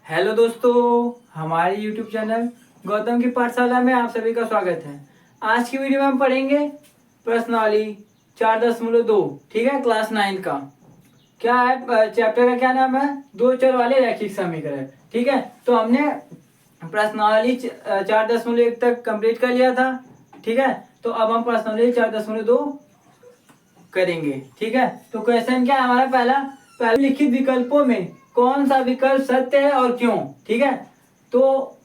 Hello दोस्तों, हमारे YouTube channel Gautam की पाठशाला में आप सभी का स्वागत है। आज की वीडियो में हम पढ़ेंगे प्रश्नावली 4.2। ठीक है, क्लास 9 का। क्या है चैप्टर का क्या नाम है? दो चर वाले रैखिक समीकरण। ठीक है, तो हमने प्रश्नावली 4.1 तक कंप्लीट कर लिया था। ठीक है, तो अब हम प्रश्नावली 4.2 करेंगे। ठीक है, तो क्वेश्चन क्या है हमारा? पहला लिखित विकल्पों में कौन सा विकल्प सत्य है और क्यों? ठीक है, तो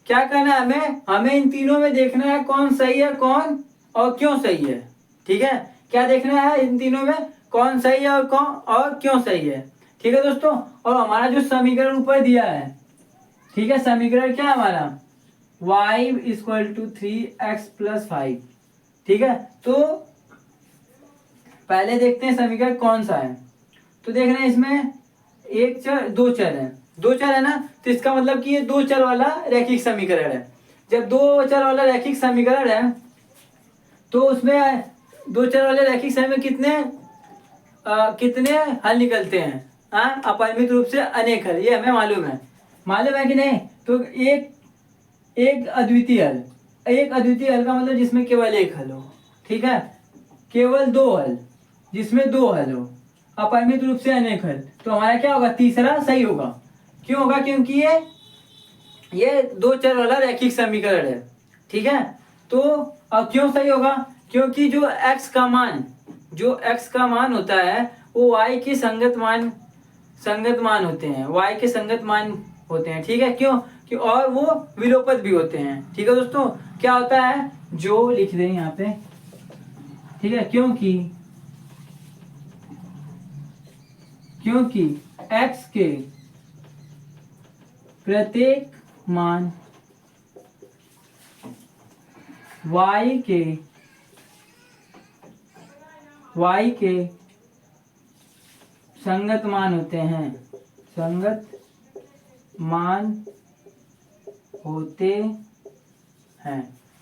क्या करना है हमें इन तीनों में देखना है कौन सही है, कौन और क्यों सही है। ठीक है, क्या देखना है? इन तीनों में कौन सही है और कौन और क्यों सही है। ठीक है दोस्तों, और हमारा जो समीकरण ऊपर दिया है, ठीक है, समीकरण क्या है हमारा? y = 3x + 5। ठीक है, तो पहले देखते हैं समीकरण कौन सा है। तो देख रहे हैं इसमें एक चर दो चर है, दो चर है ना, तो इसका मतलब कि ये दो चर वाला रैखिक समीकरण है। जब दो चर वाला रैखिक समीकरण है तो उसमें दो चर वाले रैखिक समीकरण में कितने हल निकलते हैं? अपरिमित रूप से अनेक हल, ये हमें मालूम है कि नहीं? तो एक अद्वितीय हल, एक अद्वितीय हल का मतलब जिसमें केवल एक हल हो। ठीक है, केवल दो हल जिसमें दो हल हो, अपरिमित रूप से अनेक हल, तो हमारा क्या होगा? तीसरा सही होगा। क्यों होगा? क्योंकि ये दो चर वाला रैखिक समीकरण है। ठीक है, तो अब क्यों सही होगा? क्योंकि जो x का मान होता है वो y के संगत मान होते हैं, y के संगत मान होते हैं। ठीक है, क्यों? कि और वो विलोपक भी होते हैं। ठीक है दोस्तों, क्या होता है जो लिख दें यहाँ पे। ठीक है, क्योंकि x के प्रत्येक मान y के संगत मान होते हैं,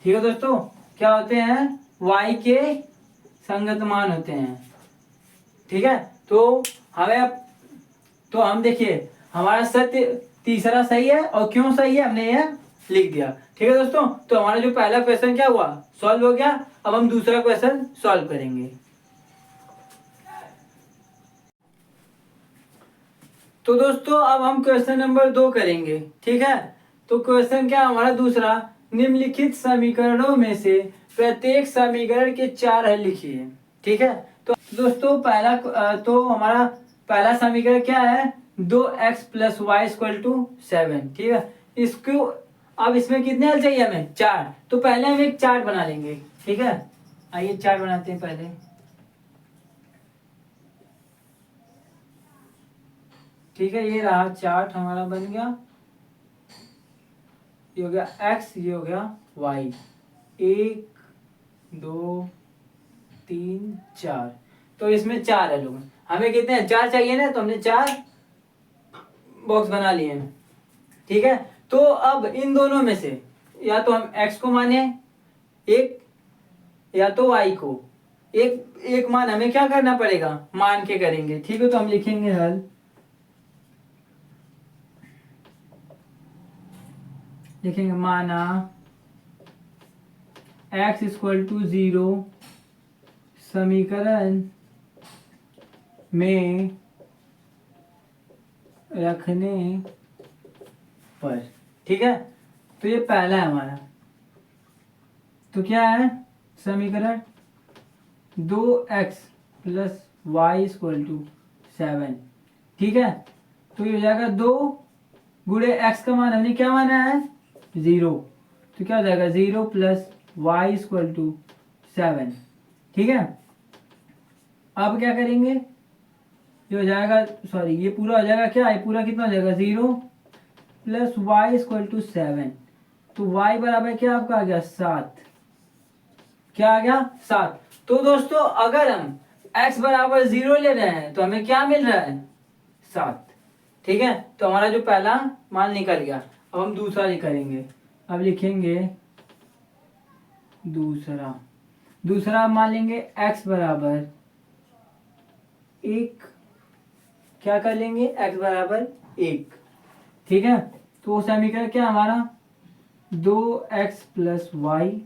ठीक है दोस्तों, क्या होते हैं? y के संगत मान होते हैं। ठीक है, तो हम देखिए हमारा सत्य तीसरा सही है, और क्यों सही है हमने यह लिख दिया। ठीक है दोस्तों, तो हमारा जो पहला क्वेश्चन क्या हुआ? सॉल्व हो गया। अब हम दूसरा क्वेश्चन सॉल्व करेंगे। तो दोस्तों अब हम क्वेश्चन नंबर 2 करेंगे। ठीक है, तो क्वेश्चन क्या हमारा दूसरा? निम्नलिखित समीकरणों में से प्रत्येक समीकरण के 4 हल लिखिए। ठीक है, तो दोस्तों तो हमारा पहला समीकरण क्या है? 2x + y = 7। ठीक है, इसको अब इसमें कितने हल चाहिए हमें? 4। तो पहले हम एक चार्ट बना लेंगे। ठीक है, आइए चार्ट बनाते हैं पहले। ठीक है, ये रहा चार्ट हमारा बन गया। ये हो गया x, ये हो गया y। 1 2 3 4। तो इसमें 4 है लोग, हमें कितने हैं? 4 चाहिए ना, तो हमने 4 बॉक्स बना लिए हैं। ठीक है, तो अब इन दोनों में से या तो हम x को माने एक, या तो y को एक। एक मान हमें क्या करना पड़ेगा? मान के करेंगे। ठीक है, तो हम लिखेंगे हल। लिखेंगे माना x = 0 समीकरण में रखने पर। ठीक है, तो ये पहला है हमारा। तो क्या है समीकरण? 2x + y = 7। ठीक है, तो ये हो जाएगा 2 गुणे x का मान हमने क्या माना है? 0। तो क्या हो जाएगा? 0 + y = 7। ठीक है, अब क्या करेंगे? ये हो जाएगा, सॉरी, ये पूरा हो जाएगा क्या? ये पूरा कितना हो जाएगा? 0 + y = 7। तो y बराबर क्या आपका आ गया? 7। क्या आ गया? 7। तो दोस्तों अगर हम x = 0 ले रहे हैं तो हमें क्या मिल रहा है? 7। ठीक है, तो हमारा जो पहला मान निकल गया। अब हम दूसरा करेंगे। अब लिखेंगे दूसरा मान लेंगे x = 1। क्या कर लेंगे? x = 1। ठीक है, तो वो समीकरण क्या हमारा 2x plus y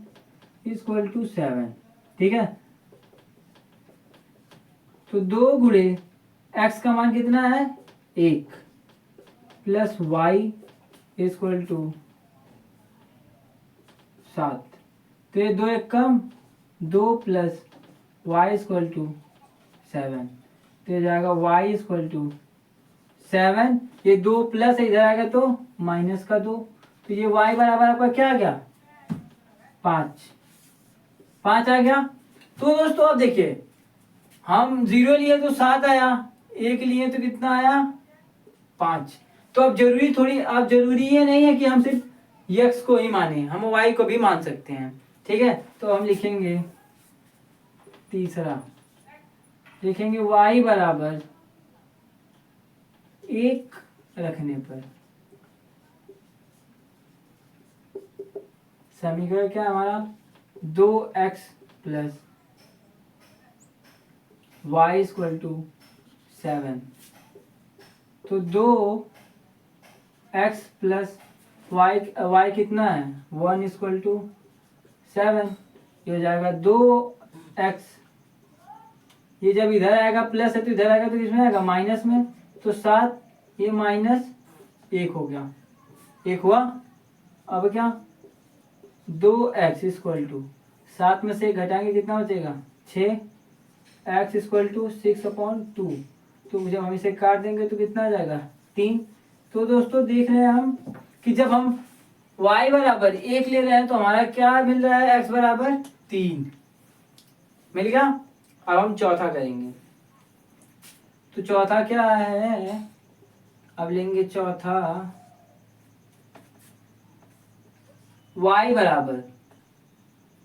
equal to 7। ठीक है, तो 2 गुणे x का मान कितना है 1 प्लस वाई इक्वल टू 7। तो ये 2 एक कम 2 प्लस वाई इक्वल टू 7। तो ये जाएगा y इक्वल टू 7, ये 2 प्लस इधर आएगा तो माइनस का 2, तो ये y बराबर आपका क्या आ गया 5 आ गया। तो दोस्तों अब देखिए, हम 0 लिए तो 7 आया, 1 लिए तो कितना आया 5। तो अब जरूरी ये नहीं है कि हम सिर्फ x को ही माने, हम y को भी मान सकते हैं। ठीक है, तो हम लिखेंगे तीसरा, लिखेंगे y बराबर 1 रखने पर समीकरण क्या हमारा 2x plus y equal to 7। तो 2x प्लस वाई कितना है 1 इक्वल टू 7। ये हो जाएगा 2x, ये जब इधर आएगा प्लस है तो इधर आएगा तो किसमें आएगा माइनस में, तो 7, ये -1 हो गया, 1 हुआ। अब क्या 2x इक्वल टू 7 में से 1 घटाएंगे कितना बचेगा 6, x इक्वल टू 6/2। तो जब हम इसे काट देंगे तो कितना आ जाएगा 3। तो दोस्तों देख रहे हैं हम कि जब हम y बराबर 1 ले रहे हैं तो हमारा क्या मिल रहा है x बराबर 3 मिल गया। अब हम चौथा करेंगे, तो चौथा क्या है, अब लेंगे चौथा y बराबर,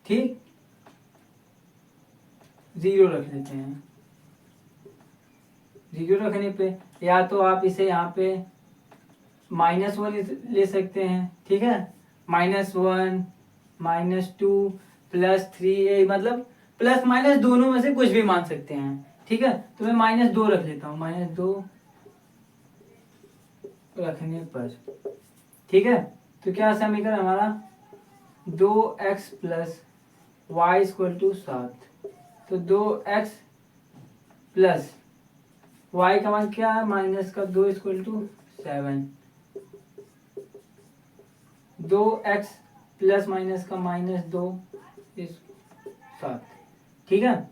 ठीक 0 रख लेते हैं। 0 रखने पे या तो आप इसे यहाँ पे -1 ले सकते हैं। ठीक है, -1 -2 +3, मतलब प्लस माइनस दोनों में से कुछ भी मान सकते हैं। ठीक है, तो मैं -2 रख लेता हूँ, -2 रखने पर। ठीक है, तो क्या समीकरण हमारा 2x plus y equal to 7। तो 2x प्लस वाई का मान क्या है माइनस का 2 equal to 7। 2x plus minus का -2 इस 7। ठीक है,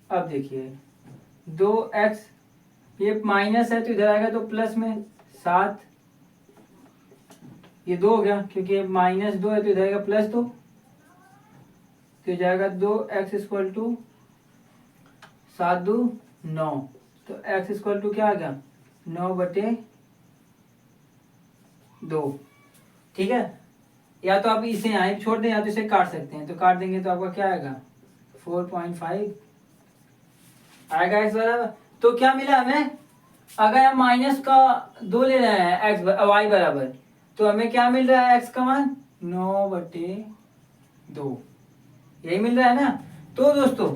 अब देखिए 2x, ये माइनस है तो इधर आएगा तो प्लस में 7, ये 2 हो गया क्योंकि -2 है तो इधर आएगा +2, तो जाएगा 2x इक्वल टू 7 2 9। तो x इक्वल टू क्या आ गया 9/2। ठीक है, या तो आप इसे यहाँ छोड़ दें या तो इसे काट सकते हैं, तो काट देंगे तो आपका क्या आएगा 4.5 आएगा x बराबर। तो क्या मिला हमें, अगर हम -2 ले रहे हैं y बराबर, तो हमें क्या मिल रहा है x का मान 9/2, यही मिल रहा है ना। तो दोस्तों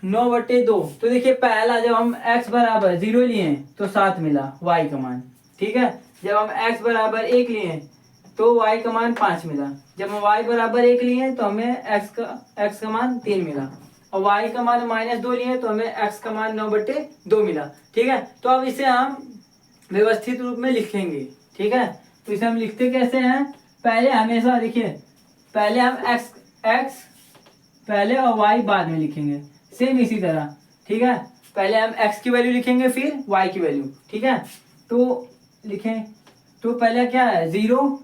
9/2, तो देखिए पहला जब हम x बराबर 0 लिए तो 7 मिला y का मान। ठीक है, जब हम x बराबर 1 लिए तो y का मान 5 मिला। जब हम y बराबर 1 लिए तो हमें x का मान 3 मिला, और y का मान -2 लिए तो हमें x का मान 9/2 मिला। ठीक है, तो अब इसे हम व्यवस्थित रूप में लिखेंगे। ठीक है, तो इसे हम लिखते कैसे हैं, पहले हमेशा देखिए, पहले हम x पहले और y बाद में लिखेंगे, सेम इसी तरह। ठीक है, पहले हम x की वैल्यू लिखेंगे फिर y की वैल्यू। ठीक है, तो लिखें, तो पहले क्या है 0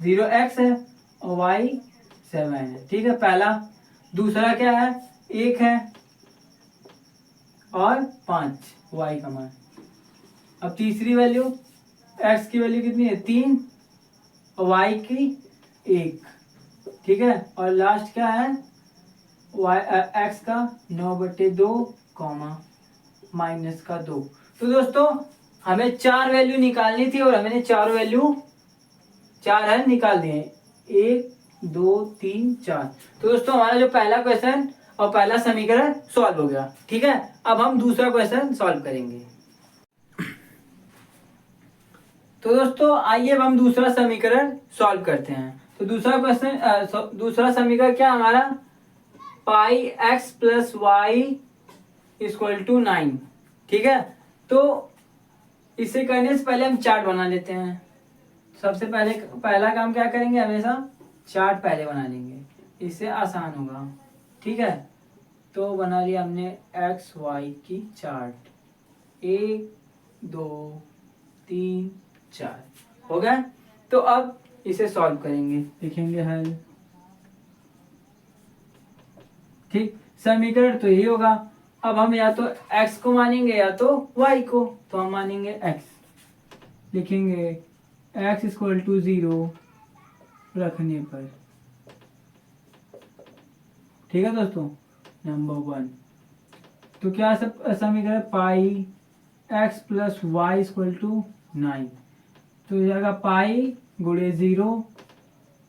x है और y 7 है। ठीक है, पहला। दूसरा क्या है 1 है और 5 y का मान। अब तीसरी वैल्यू x की वैल्यू कितनी है 3 और y की 1। ठीक है, और लास्ट क्या है x का 9/2 माइनस का 2। तो दोस्तों हमें 4 वैल्यू निकालनी थी और हमने 4 वैल्यू 4 है निकाल दिए, 1 2 3 4। तो दोस्तों हमारा जो पहला क्वेश्चन और पहला समीकरण सॉल्व हो गया। ठीक है, अब हम दूसरा क्वेश्चन सॉल्व करेंगे। तो दोस्तों आइए अब हम दूसरा समीकरण सॉल्व करते हैं। तो दूसरा समीकरण क्या हमारा, pi x plus y equal to 9। ठीक है, तो इसे करने से पहले हम चार्ट बना लेते हैं। सबसे पहले पहला काम क्या करेंगे, हमेशा चार्ट पहले बना लेंगे, इससे आसान होगा। ठीक है, तो बना लिया हमने एक्स वाई की चार्ट, 1 2 3 4 हो गया। तो अब इसे सॉल्व करेंगे, लिखेंगे हल। ठीक, समीकरण तो यही होगा। अब हम या तो x को मानेंगे या तो y को, तो हम मानेंगे x, लिखेंगे x इक्वल टू 0 रखने पर। ठीक है दोस्तों, नंबर 1। तो क्या सब समीकरण, pi x plus y equal to 9, तो ये जाएगा पाई गुणे 0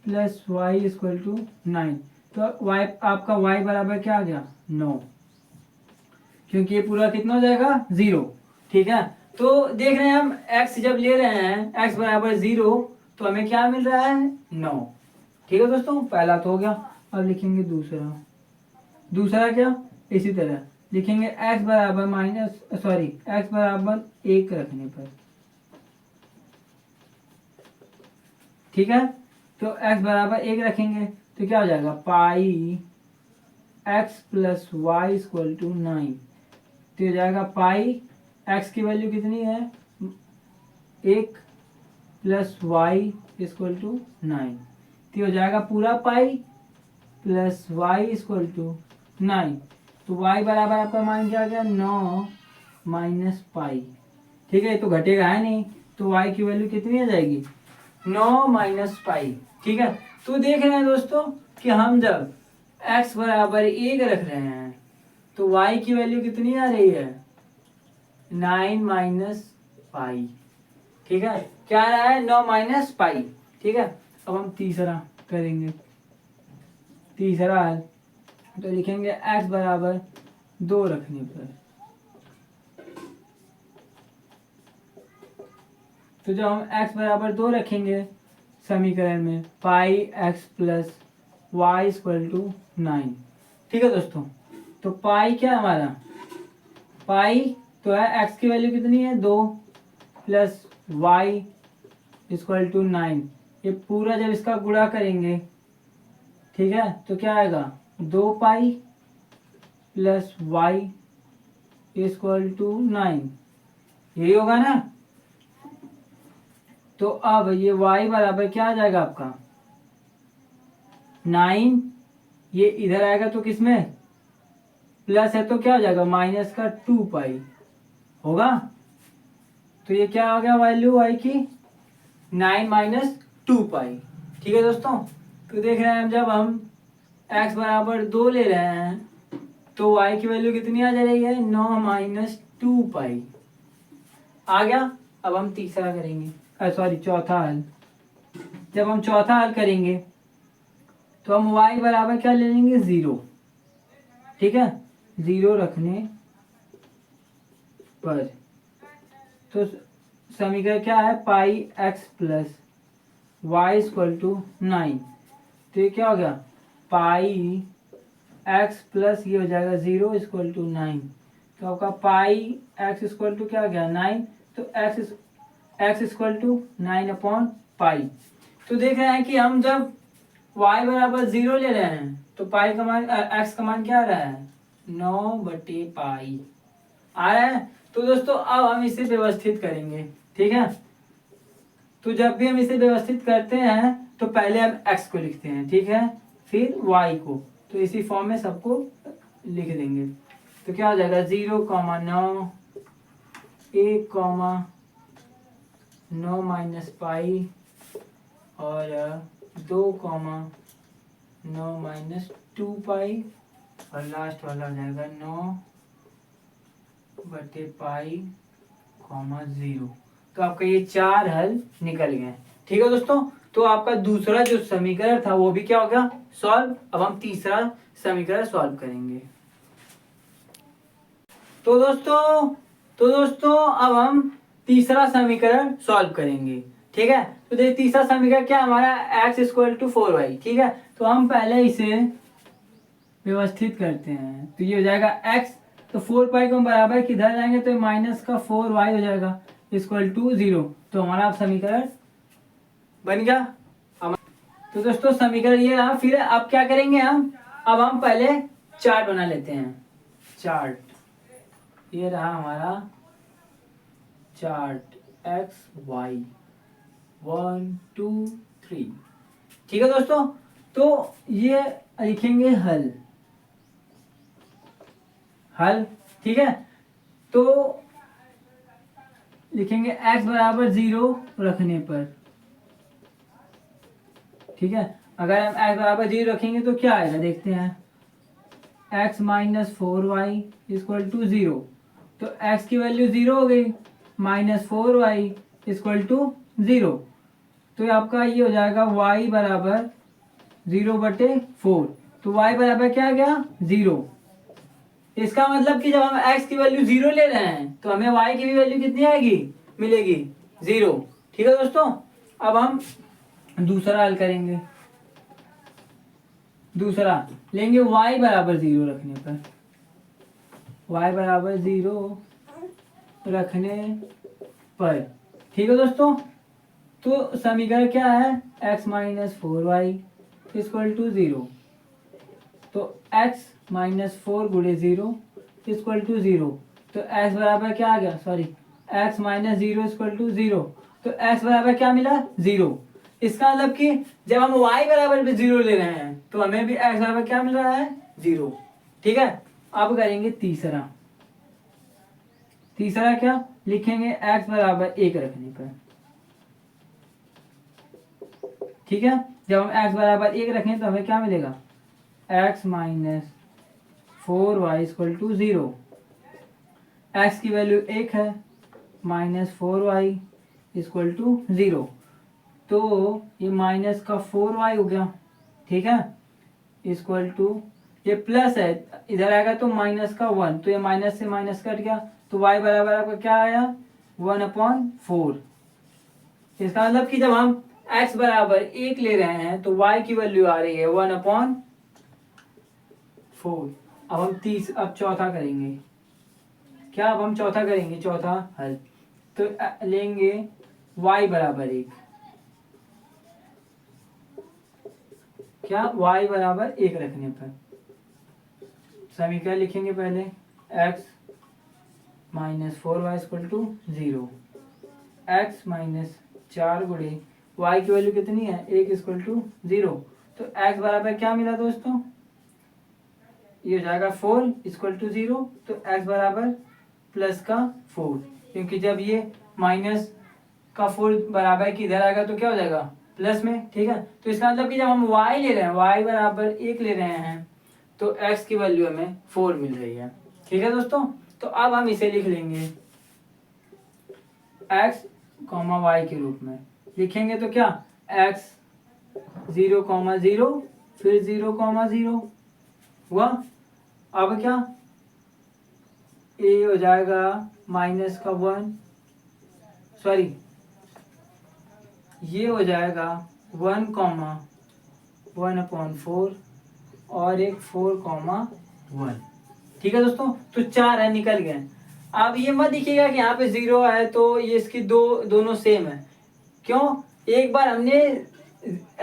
प्लस वाई इक्वल टू 9। तो y आपका y बराबर क्या आ गया, 9, क्योंकि ये पूरा कितना हो जाएगा, 0। ठीक है, तो देख रहे हैं हम x जब ले रहे हैं x बराबर 0, तो हमें क्या मिल रहा है, 9। ठीक है दोस्तों, पहला तो हो गया। अब लिखेंगे दूसरा क्या, इसी तरह लिखेंगे x बराबर x बराबर 1 रखने पर। ठीक है, तो x बराबर 1 रखेंगे तो क्या हो जाएगा, pi x plus y equal to 9। तो हो जाएगा पाई x की वैल्यू कितनी है, 1 प्लस वाई इक्वल टू 9। तो हो जाएगा पूरा pi plus y equal to 9। तो y बराबर आपका मान क्या आ गया, 9 माइनस पाई। ठीक है, ये तो घटेगा है नहीं, तो y की वैल्यू कितनी आ जाएगी, 9 माइनस पाई। ठीक है, तो देख रहे हैं दोस्तों कि हम जब x बराबर 1 रख रहे हैं तो y की वैल्यू कितनी आ रही है, 9 माइनस पाई। ठीक है, क्या आ रहा है, 9 माइनस पाई। ठीक है, अब हम तीसरा करेंगे, तीसरा हल। तो लिखेंगे x बराबर 2 रखने पर। तो जब हम x बराबर 2 रखेंगे समीकरण में, pi x plus y equal to 9। ठीक है दोस्तों, तो पाई क्या हमारा, पाई तो है x की वैल्यू कितनी है, 2 प्लस वाई इक्वल टू 9। ये पूरा जब इसका गुणा करेंगे, ठीक है, तो क्या आएगा, 2 pi plus y equal to 9, यही होगा ना। तो अब ये y बराबर क्या आ जाएगा आपका, 9, ये इधर आएगा तो किसमें प्लस है, तो क्या हो जाएगा, माइनस का 2 पाई होगा। तो ये क्या आ गया वैल्यू y की, 9 माइनस 2 पाई। ठीक है दोस्तों, तो देख रहे हैं जब हम x बराबर 2 ले रहे हैं तो y की वैल्यू कितनी आ जा रही है, 9 माइनस 2 पाई आ गया। अब हम तीसरा करेंगे, चौथा हल। जब हम चौथा हल करेंगे तो हम y बराबर क्या ले लेंगे, 0। ठीक है, 0 रखने पर तो समीकरण क्या है, pi x plus y equal to 9। तो ये क्या हो गया, पाई x प्लस ये हो जाएगा 0 इक्वल टू 9। तो आपका पाई x इक्वल टू क्या हो गया, 9। तो x equal to 9 upon pi. तो देख रहे हैं कि हम जब y बराबर 0 ले रहे हैं तो पाई का मान x का मान क्या आ रहा है, 9/पाई आ रहा है। तो दोस्तों अब हम इसे व्यवस्थित करेंगे। ठीक है, तो जब भी हम इसे व्यवस्थित करते हैं तो पहले हम x को लिखते हैं, ठीक है, फिर y को, तो इसी फॉर्म में सबको लिख देंगे। तो क्या हो जाएगा, 0,9 1, 9 माइनस पाई और 2,9 माइनस 2 पाई और लास्ट वाला हो जाएगा 9/पाई, 0। तो आपका ये 4 हल निकल गए। ठीक है दोस्तों, तो आपका दूसरा जो समीकरण था वो भी क्या हो गया, सॉल्व। अब हम तीसरा समीकरण सॉल्व करेंगे। तो दोस्तों अब हम तीसरा समीकरण सॉल्व करेंगे। ठीक है, तो देखिए तीसरा समीकरण क्या हमारा x इक्वल टू 4y। ठीक है, तो हम पहले इसे व्यवस्थित करते हैं। तो ये हो जाएगा x, तो 4 पाई को हम बराबर किधर जाएंगे तो माइनस का 4y हो जाएगा इक्वल टू 0। तो हमारा समीकरण बन गया। तो दोस्तों समीकरण ये रहा। फिर अब क्या करेंगे हम, अब हम पहले चार्ट बना लेते हैं। चार्ट, ये रहा हमारा चार्ट x y 1 2 3। ठीक है दोस्तों, तो ये लिखेंगे हल। ठीक है, तो लिखेंगे x बराबर 0 रखने पर। ठीक है, अगर हम x बराबर 0 रखेंगे तो क्या आएगा देखते हैं। x minus 4y equal to 0, तो x की वैल्यू 0 हो गई, माइनस 4y इक्वल टू 0। तो आपका ये हो जाएगा y बराबर 0/4। तो y बराबर क्या आ गया 0। इसका मतलब कि जब हम x की वैल्यू 0 ले रहे हैं तो हमें y की भी वैल्यू कितनी आएगी, मिलेगी 0। ठीक है दोस्तों, अब हम दूसरा हल करेंगे। दूसरा लेंगे y बराबर 0 रखने पर। y बराबर 0 रखने पर। ठीक है दोस्तों, तो समीकरण क्या है x minus 4y equal to 0। तो x माइनस 4 गुणे 0 इक्वल टू 0। तो x बराबर क्या आ गया, sorry x minus 0 equal to 0। तो x बराबर क्या मिला 0। इसका मतलब कि जब हम y बराबर भी 0 ले रहे हैं तो हमें भी x बराबर क्या मिल रहा है 0। ठीक है, अब करेंगे तीसरा। तीसरा क्या लिखेंगे x बराबर 1 रखने पर। ठीक है, जब हम x बराबर 1 रखें तो हमें क्या मिलेगा x minus 4y equal to 0। x की वैल्यू 1 है, माइनस 4y इक्वल टू 0। तो ये माइनस का 4y हो गया। ठीक है, इक्वल टू ये प्लस है, इधर आएगा तो माइनस का 1, तो ये माइनस से माइनस कट गया। तो y बराबर आपका क्या आया 1/4। इसका मतलब कि जब हम x बराबर 1 ले रहे हैं तो y की वैल्यू आ रही है 1/4। अब हम अब चौथा करेंगे। क्या अब हम चौथा करेंगे, चौथा हल। तो लेंगे y बराबर 1। क्या y बराबर 1 रखने पर समीकरण लिखेंगे पहले x minus 4y equal to 0। x minus 4 गुणे y की वैल्यू कितनी है 1 इक्वल टू 0। तो x बराबर क्या मिला दोस्तों, ये हो जाएगा 4 इक्वल टू 0। तो x बराबर प्लस का 4, क्योंकि जब ये माइनस का 4 बराबर की इधर आएगा तो क्या हो जाएगा प्लस में। ठीक है, तो इसका मतलब कि जब हम y ले रहे हैं, y बराबर 1 ले रहे हैं तो x की वैल्यू हमें 4 मिल रही है। ठीक है दोस्तों, तो अब हम इसे लिख लेंगे x, y के रूप में लिखेंगे। तो क्या x 0, 0 फिर 0, 0 हुआ। अब क्या a हो जाएगा माइनस का 1, सॉरी ये हो जाएगा 1, 1/4 और एक 4, 1। ठीक है दोस्तों, तो 4 है निकल गए। अब ये मत दिखिएगा कि यहाँ पे 0 है तो ये इसकी दोनों सेम है। क्यों, एक बार हमने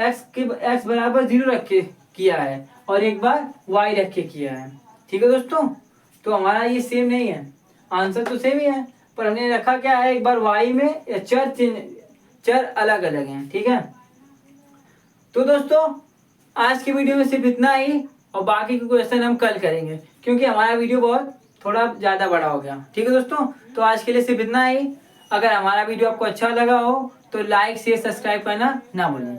x बराबर 0 रख के किया है और एक बार y रख के किया है। ठीक है दोस्तों, तो हमारा ये सेम नहीं है, आंसर तो सेम ही है पर हमने रखा क्या है, एक बार y में चर अलग अलग हैं। ठीक है, तो दोस्तों आज की वीडियो में सिर्फ इतना ही और बाकी के क्वेश्चन हम कल करेंगे क्योंकि हमारा वीडियो बहुत थोड़ा ज़्यादा बड़ा हो गया। ठीक है दोस्तों, तो आज के लिए सिर्फ इतना ही। अगर हमारा वीडियो आपको अच्छा लगा हो तो लाइक शेयर सब्सक्राइब करना ना भूलें।